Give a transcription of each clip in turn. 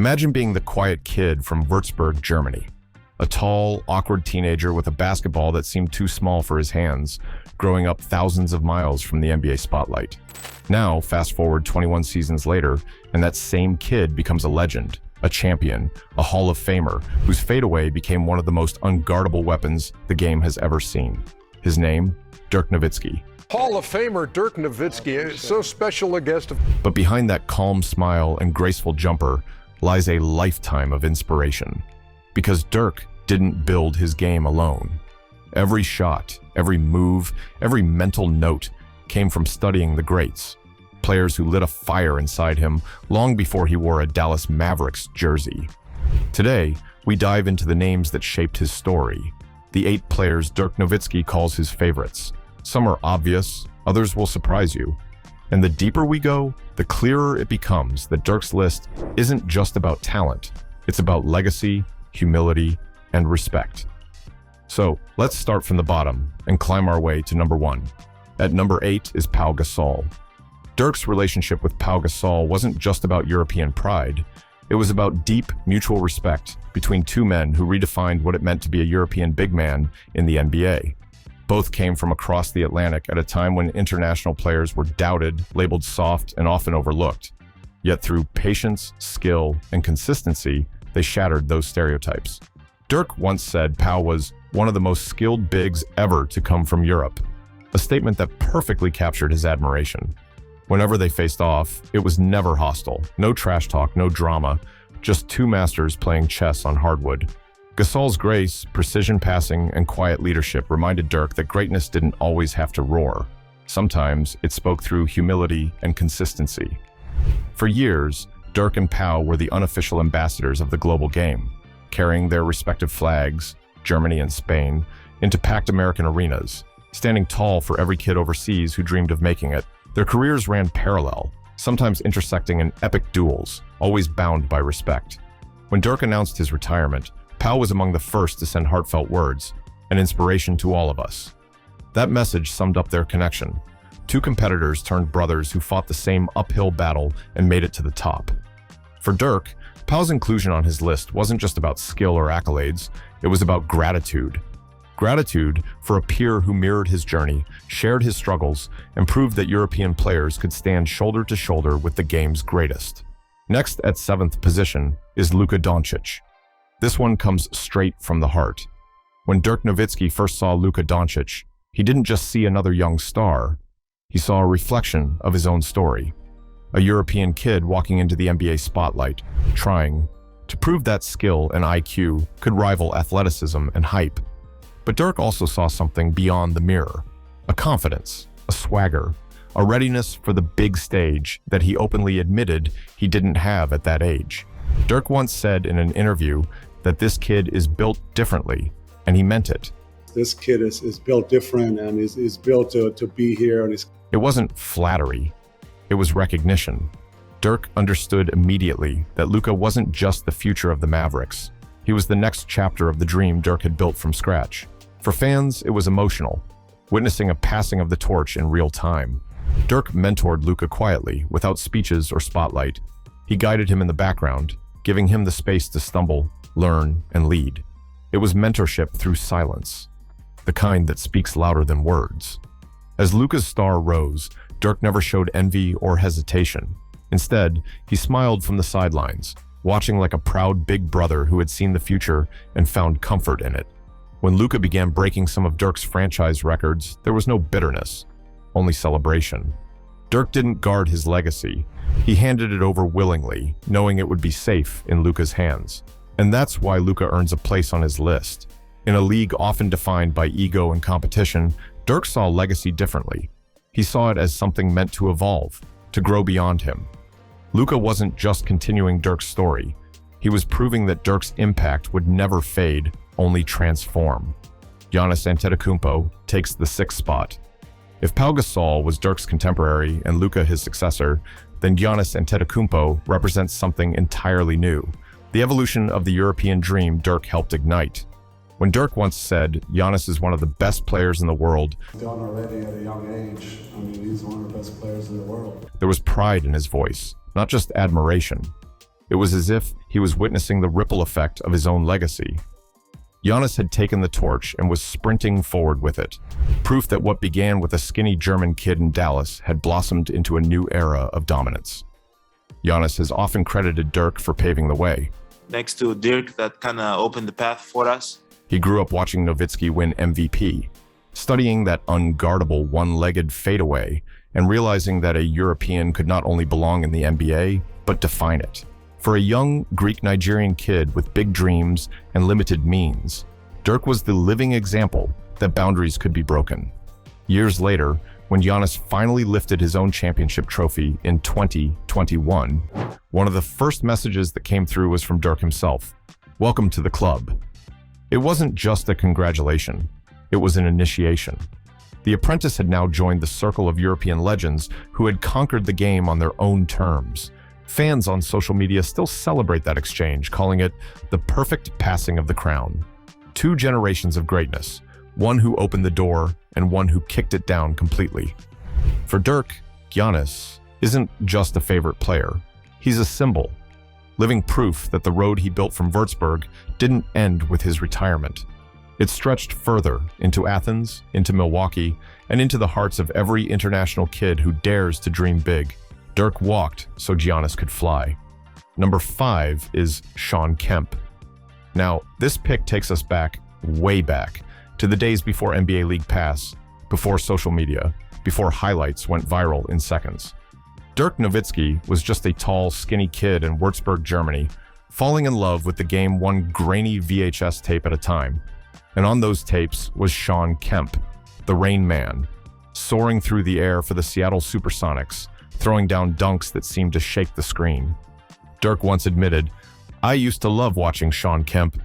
Imagine being the quiet kid from Würzburg, Germany. A tall, awkward teenager with a basketball that seemed too small for his hands, growing up thousands of miles from the NBA spotlight. Now, fast forward 21 seasons later, and that same kid becomes a legend, a champion, a Hall of Famer, whose fadeaway became one of the most unguardable weapons the game has ever seen. His name? Dirk Nowitzki. Hall of Famer Dirk Nowitzki, so special a guest. But behind that calm smile and graceful jumper lies a lifetime of inspiration. Because Dirk didn't build his game alone. Every shot, every move, every mental note came from studying the greats, players who lit a fire inside him long before he wore a Dallas Mavericks jersey. Today, we dive into the names that shaped his story, the 8 players Dirk Nowitzki calls his favorites. Some are obvious, others will surprise you. And the deeper we go, the clearer it becomes that Dirk's list isn't just about talent, it's about legacy, humility, and respect. So let's start from the bottom and climb our way to number 1. At number 8 is Pau Gasol. Dirk's relationship with Pau Gasol wasn't just about European pride. It was about deep mutual respect between two men who redefined what it meant to be a European big man in the NBA. Both came from across the Atlantic at a time when international players were doubted, labeled soft, and often overlooked. Yet through patience, skill, and consistency, they shattered those stereotypes. Dirk once said Pau was one of the most skilled bigs ever to come from Europe, a statement that perfectly captured his admiration. Whenever they faced off, it was never hostile, no trash talk, no drama, just two masters playing chess on hardwood. Gasol's grace, precision passing, and quiet leadership reminded Dirk that greatness didn't always have to roar. Sometimes it spoke through humility and consistency. For years, Dirk and Pau were the unofficial ambassadors of the global game, carrying their respective flags, Germany and Spain, into packed American arenas, standing tall for every kid overseas who dreamed of making it. Their careers ran parallel, sometimes intersecting in epic duels, always bound by respect. When Dirk announced his retirement, Pau was among the first to send heartfelt words, an inspiration to all of us. That message summed up their connection. Two competitors turned brothers who fought the same uphill battle and made it to the top. For Dirk, Pau's inclusion on his list wasn't just about skill or accolades, it was about gratitude. Gratitude for a peer who mirrored his journey, shared his struggles, and proved that European players could stand shoulder to shoulder with the game's greatest. Next at 7th position is Luka Doncic. This one comes straight from the heart. When Dirk Nowitzki first saw Luka Doncic, he didn't just see another young star, he saw a reflection of his own story. A European kid walking into the NBA spotlight, trying to prove that skill and IQ could rival athleticism and hype. But Dirk also saw something beyond the mirror, a confidence, a swagger, a readiness for the big stage that he openly admitted he didn't have at that age. Dirk once said in an interview that this kid is built differently, and he meant it. This kid is built different and is built to be here. And it wasn't flattery, it was recognition. Dirk understood immediately that Luka wasn't just the future of the Mavericks. He was the next chapter of the dream Dirk had built from scratch. For fans, it was emotional, witnessing a passing of the torch in real time. Dirk mentored Luka quietly, without speeches or spotlight. He guided him in the background, giving him the space to stumble, learn, and lead. It was mentorship through silence, the kind that speaks louder than words. As Luka's star rose, Dirk never showed envy or hesitation. Instead, he smiled from the sidelines, watching like a proud big brother who had seen the future and found comfort in it. When Luka began breaking some of Dirk's franchise records, there was no bitterness, only celebration. Dirk didn't guard his legacy. He handed it over willingly, knowing it would be safe in Luka's hands. And that's why Luka earns a place on his list. In a league often defined by ego and competition, Dirk saw legacy differently. He saw it as something meant to evolve, to grow beyond him. Luka wasn't just continuing Dirk's story. He was proving that Dirk's impact would never fade, only transform. Giannis Antetokounmpo takes the 6th spot. If Pau Gasol was Dirk's contemporary and Luka his successor, then Giannis Antetokounmpo represents something entirely new, the evolution of the European dream Dirk helped ignite. When Dirk once said, Giannis is one of the best players in the world, done already at a young age. I mean, he's one of the best players in the world. There was pride in his voice, not just admiration. It was as if he was witnessing the ripple effect of his own legacy. Giannis had taken the torch and was sprinting forward with it, proof that what began with a skinny German kid in Dallas had blossomed into a new era of dominance. Giannis has often credited Dirk for paving the way. Next to Dirk, that kind of opened the path for us. He grew up watching Nowitzki win MVP, studying that unguardable one-legged fadeaway, and realizing that a European could not only belong in the NBA, but define it. For a young Greek-Nigerian kid with big dreams and limited means, Dirk was the living example that boundaries could be broken. Years later, when Giannis finally lifted his own championship trophy in 2021, one of the first messages that came through was from Dirk himself. "Welcome to the club." It wasn't just a congratulation, it was an initiation. The apprentice had now joined the circle of European legends who had conquered the game on their own terms. Fans on social media still celebrate that exchange, calling it the perfect passing of the crown. 2 generations of greatness, one who opened the door and one who kicked it down completely. For Dirk, Giannis isn't just a favorite player. He's a symbol, living proof that the road he built from Würzburg didn't end with his retirement. It stretched further into Athens, into Milwaukee, and into the hearts of every international kid who dares to dream big. Dirk walked so Giannis could fly. Number 5 is Shawn Kemp. Now, this pick takes us back, way back, to the days before NBA League Pass, before social media, before highlights went viral in seconds. Dirk Nowitzki was just a tall, skinny kid in Würzburg, Germany, falling in love with the game one grainy VHS tape at a time. And on those tapes was Shawn Kemp, the Rain Man, soaring through the air for the Seattle Supersonics, throwing down dunks that seemed to shake the screen. Dirk once admitted, "I used to love watching Shawn Kemp,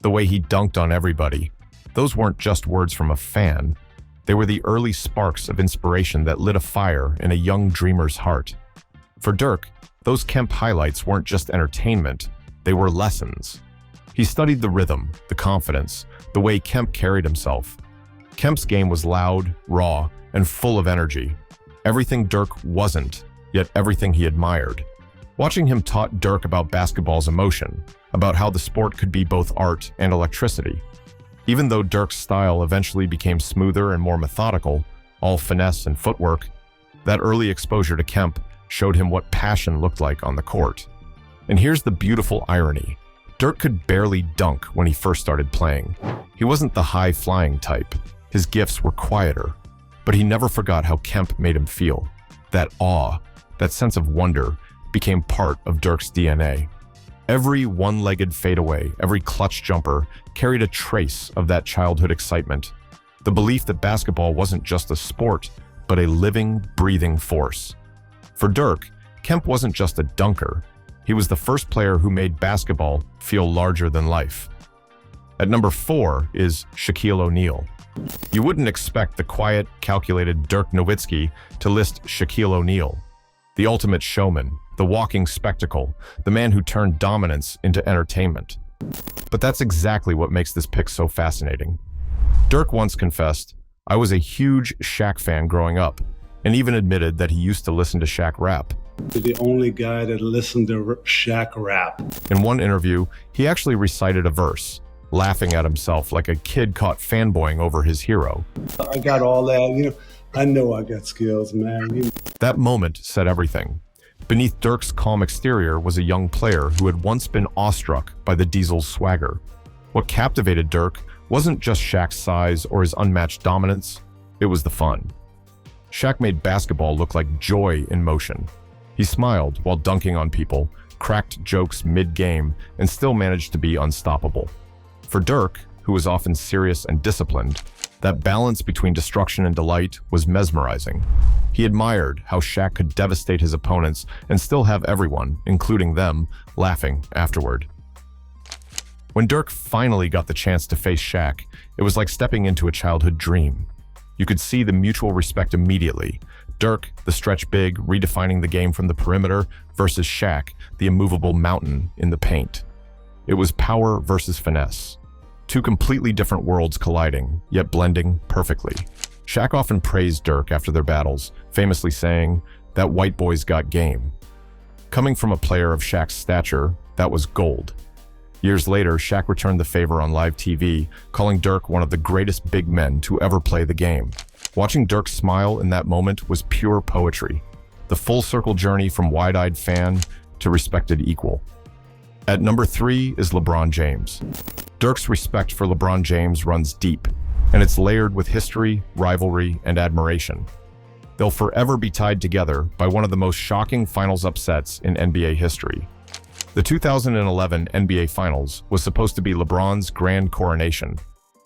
the way he dunked on everybody." Those weren't just words from a fan. They were the early sparks of inspiration that lit a fire in a young dreamer's heart. For Dirk, those Kemp highlights weren't just entertainment, they were lessons. He studied the rhythm, the confidence, the way Kemp carried himself. Kemp's game was loud, raw, and full of energy. Everything Dirk wasn't, yet everything he admired. Watching him taught Dirk about basketball's emotion, about how the sport could be both art and electricity. Even though Dirk's style eventually became smoother and more methodical, all finesse and footwork, that early exposure to Kemp showed him what passion looked like on the court. And here's the beautiful irony. Dirk could barely dunk when he first started playing. He wasn't the high-flying type. His gifts were quieter. But he never forgot how Kemp made him feel. That awe, that sense of wonder, became part of Dirk's DNA. Every one-legged fadeaway, every clutch jumper, carried a trace of that childhood excitement. The belief that basketball wasn't just a sport, but a living, breathing force. For Dirk, Kemp wasn't just a dunker. He was the first player who made basketball feel larger than life. At number 4 is Shaquille O'Neal. You wouldn't expect the quiet, calculated Dirk Nowitzki to list Shaquille O'Neal, the ultimate showman, the walking spectacle, the man who turned dominance into entertainment. But that's exactly what makes this pick so fascinating. Dirk once confessed, "I was a huge Shaq fan growing up," and even admitted that he used to listen to Shaq rap. The only guy that listened to Shaq rap. In one interview, he actually recited a verse, laughing at himself like a kid caught fanboying over his hero. I got all that, I know I got skills, man. That moment said everything. Beneath Dirk's calm exterior was a young player who had once been awestruck by the Diesel's swagger. What captivated Dirk wasn't just Shaq's size or his unmatched dominance, it was the fun. Shaq made basketball look like joy in motion. He smiled while dunking on people, cracked jokes mid-game, and still managed to be unstoppable. For Dirk, who was often serious and disciplined, that balance between destruction and delight was mesmerizing. He admired how Shaq could devastate his opponents and still have everyone, including them, laughing afterward. When Dirk finally got the chance to face Shaq, it was like stepping into a childhood dream. You could see the mutual respect immediately. Dirk, the stretch big, redefining the game from the perimeter, versus Shaq, the immovable mountain in the paint. It was power versus finesse. 2 completely different worlds colliding, yet blending perfectly. Shaq often praised Dirk after their battles, famously saying, "That white boy's got game." Coming from a player of Shaq's stature, that was gold. Years later, Shaq returned the favor on live TV, calling Dirk one of the greatest big men to ever play the game. Watching Dirk smile in that moment was pure poetry. The full-circle journey from wide-eyed fan to respected equal. At number 3 is LeBron James. Dirk's respect for LeBron James runs deep, and it's layered with history, rivalry, and admiration. They'll forever be tied together by one of the most shocking finals upsets in NBA history. The 2011 NBA Finals was supposed to be LeBron's grand coronation,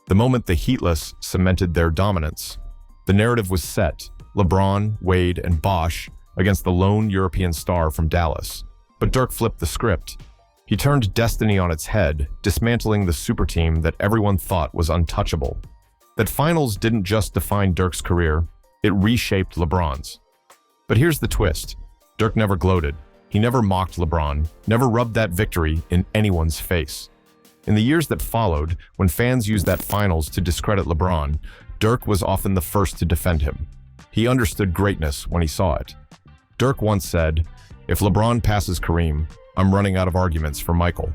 the moment the Heatless cemented their dominance. The narrative was set, LeBron, Wade, and Bosh against the lone European star from Dallas. But Dirk flipped the script. He turned destiny on its head, dismantling the super team that everyone thought was untouchable. That finals didn't just define Dirk's career, it reshaped LeBron's. But here's the twist. Dirk never gloated. He never mocked LeBron, never rubbed that victory in anyone's face. In the years that followed, when fans used that finals to discredit LeBron, Dirk was often the first to defend him. He understood greatness when he saw it. Dirk once said, "If LeBron passes Kareem, I'm running out of arguments for Michael."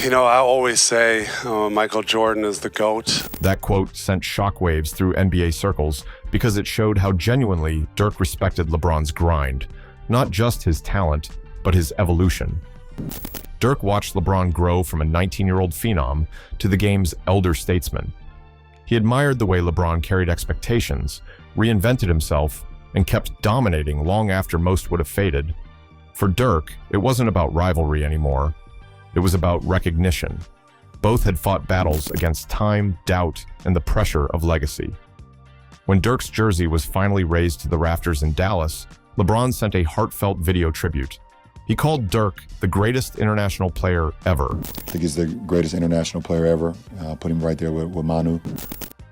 You know, I always say Michael Jordan is the GOAT. That quote sent shockwaves through NBA circles because it showed how genuinely Dirk respected LeBron's grind, not just his talent, but his evolution. Dirk watched LeBron grow from a 19-year-old phenom to the game's elder statesman. He admired the way LeBron carried expectations, reinvented himself, and kept dominating long after most would have faded. For Dirk, it wasn't about rivalry anymore. It was about recognition. Both had fought battles against time, doubt, and the pressure of legacy. When Dirk's jersey was finally raised to the rafters in Dallas, LeBron sent a heartfelt video tribute. He called Dirk the greatest international player ever. I think he's the greatest international player ever. Put him right there with Manu.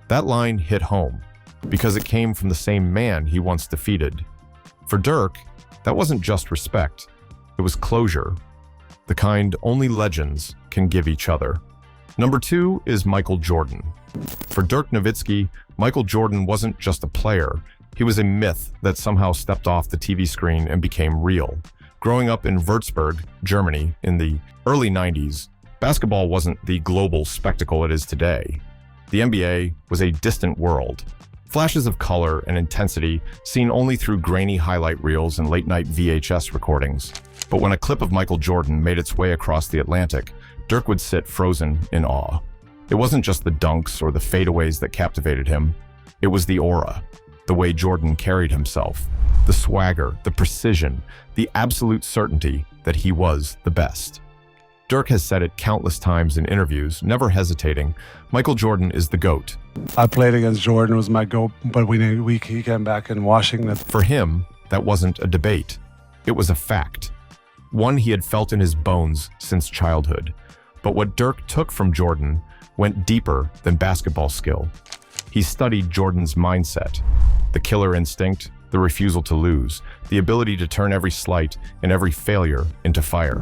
That line hit home because it came from the same man he once defeated. For Dirk, that wasn't just respect. It was closure, the kind only legends can give each other. Number 2 is Michael Jordan. For Dirk Nowitzki, Michael Jordan wasn't just a player. He was a myth that somehow stepped off the TV screen and became real. Growing up in Würzburg, Germany, in the early 90s, basketball wasn't the global spectacle it is today. The NBA was a distant world. Flashes of color and intensity seen only through grainy highlight reels and late-night VHS recordings. But when a clip of Michael Jordan made its way across the Atlantic, Dirk would sit frozen in awe. It wasn't just the dunks or the fadeaways that captivated him. It was the aura, the way Jordan carried himself, the swagger, the precision, the absolute certainty that he was the best. Dirk has said it countless times in interviews, never hesitating, Michael Jordan is the GOAT. I played against Jordan, was my GOAT, but he came back in Washington. For him, that wasn't a debate. It was a fact. One he had felt in his bones since childhood. But what Dirk took from Jordan went deeper than basketball skill. He studied Jordan's mindset, the killer instinct, the refusal to lose, the ability to turn every slight and every failure into fire.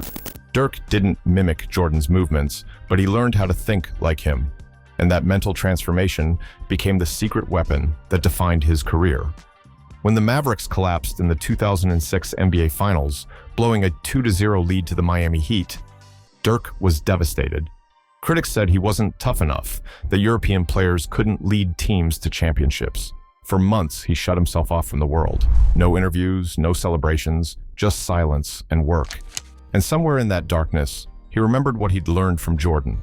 Dirk didn't mimic Jordan's movements, but he learned how to think like him. And that mental transformation became the secret weapon that defined his career. When the Mavericks collapsed in the 2006 NBA Finals, blowing a 2-0 lead to the Miami Heat, Dirk was devastated. Critics said he wasn't tough enough, that European players couldn't lead teams to championships. For months, he shut himself off from the world. No interviews, no celebrations, just silence and work. And somewhere in that darkness, he remembered what he'd learned from Jordan.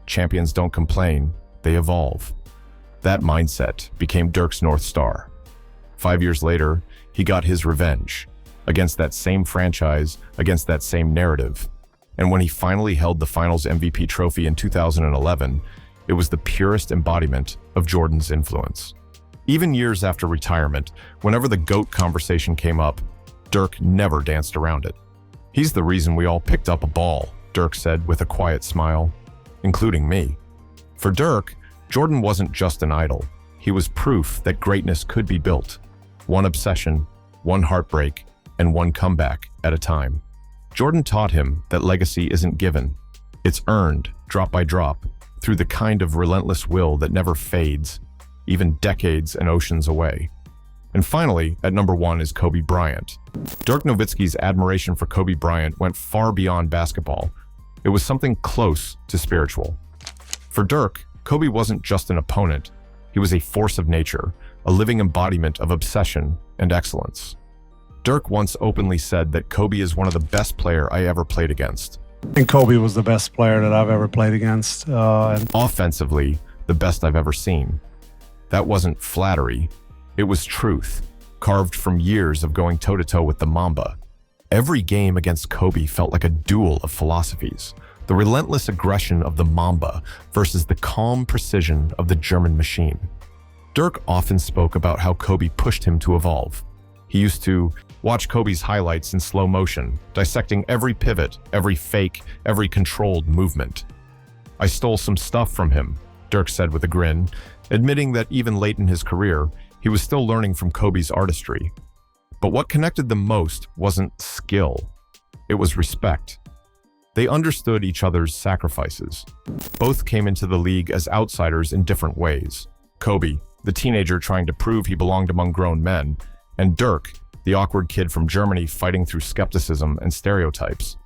Champions don't complain, they evolve. That mindset became Dirk's North Star. 5 years later, he got his revenge against that same franchise, against that same narrative. And when he finally held the Finals MVP trophy in 2011, it was the purest embodiment of Jordan's influence. Even years after retirement, whenever the GOAT conversation came up, Dirk never danced around it. "He's the reason we all picked up a ball," Dirk said with a quiet smile, including me. For Dirk, Jordan wasn't just an idol. He was proof that greatness could be built. One obsession, one heartbreak, and one comeback at a time. Jordan taught him that legacy isn't given. It's earned, drop by drop, through the kind of relentless will that never fades, even decades and oceans away. And finally, at number 1 is Kobe Bryant. Dirk Nowitzki's admiration for Kobe Bryant went far beyond basketball. It was something close to spiritual. For Dirk, Kobe wasn't just an opponent. He was a force of nature, a living embodiment of obsession and excellence. Dirk once openly said that Kobe is one of the best players I ever played against. I think Kobe was the best player that I've ever played against. And Offensively, the best I've ever seen. That wasn't flattery. It was truth, carved from years of going toe-to-toe with the Mamba. Every game against Kobe felt like a duel of philosophies. The relentless aggression of the Mamba versus the calm precision of the German machine. Dirk often spoke about how Kobe pushed him to evolve. He used to watch Kobe's highlights in slow motion, dissecting every pivot, every fake, every controlled movement. "I stole some stuff from him," Dirk said with a grin, admitting that even late in his career, he was still learning from Kobe's artistry. But what connected them most wasn't skill. It was respect. They understood each other's sacrifices. Both came into the league as outsiders in different ways. Kobe, the teenager trying to prove he belonged among grown men, and Dirk, the awkward kid from Germany fighting through skepticism and stereotypes.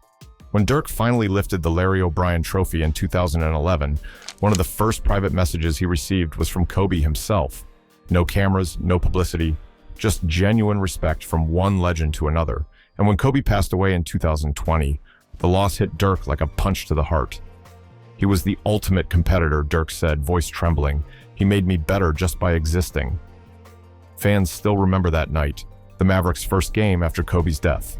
When Dirk finally lifted the Larry O'Brien Trophy in 2011, one of the first private messages he received was from Kobe himself. No cameras, no publicity, just genuine respect from one legend to another. And when Kobe passed away in 2020, the loss hit Dirk like a punch to the heart. "He was the ultimate competitor," Dirk said, voice trembling. "He made me better just by existing." Fans still remember that night, the Mavericks' first game after Kobe's death.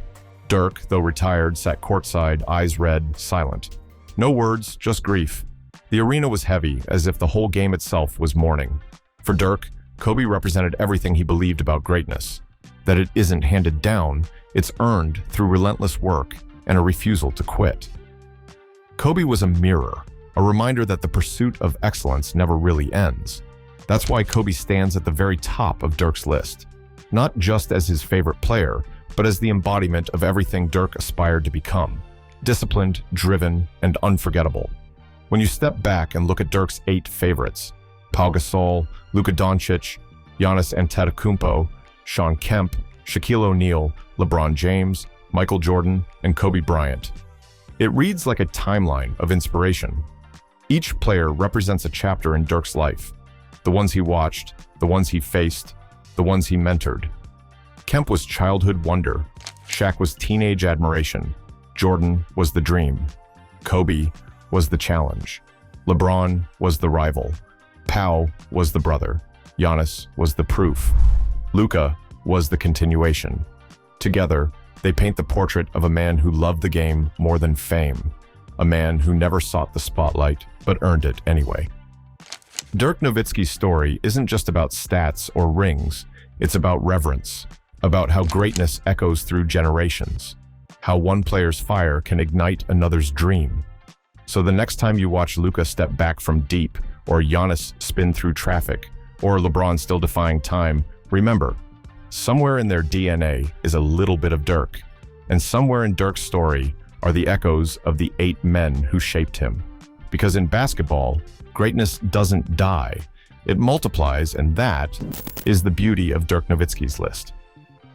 Dirk, though retired, sat courtside, eyes red, silent. No words, just grief. The arena was heavy, as if the whole game itself was mourning. For Dirk, Kobe represented everything he believed about greatness. That it isn't handed down, it's earned through relentless work and a refusal to quit. Kobe was a mirror, a reminder that the pursuit of excellence never really ends. That's why Kobe stands at the very top of Dirk's list. Not just as his favorite player, but as the embodiment of everything Dirk aspired to become. Disciplined, driven, and unforgettable. When you step back and look at Dirk's 8 favorites, Pau Gasol, Luka Doncic, Giannis Antetokounmpo, Shawn Kemp, Shaquille O'Neal, LeBron James, Michael Jordan, and Kobe Bryant. It reads like a timeline of inspiration. Each player represents a chapter in Dirk's life. The ones he watched, the ones he faced, the ones he mentored. Kemp was childhood wonder. Shaq was teenage admiration. Jordan was the dream. Kobe was the challenge. LeBron was the rival. Pau was the brother. Giannis was the proof. Luka was the continuation. Together, they paint the portrait of a man who loved the game more than fame. A man who never sought the spotlight, but earned it anyway. Dirk Nowitzki's story isn't just about stats or rings. It's about reverence, about how greatness echoes through generations, how one player's fire can ignite another's dream. So the next time you watch Luka step back from deep, or Giannis spin through traffic, or LeBron still defying time, remember, somewhere in their DNA is a little bit of Dirk, and somewhere in Dirk's story are the echoes of the 8 men who shaped him. Because in basketball, greatness doesn't die, it multiplies, and that is the beauty of Dirk Nowitzki's list.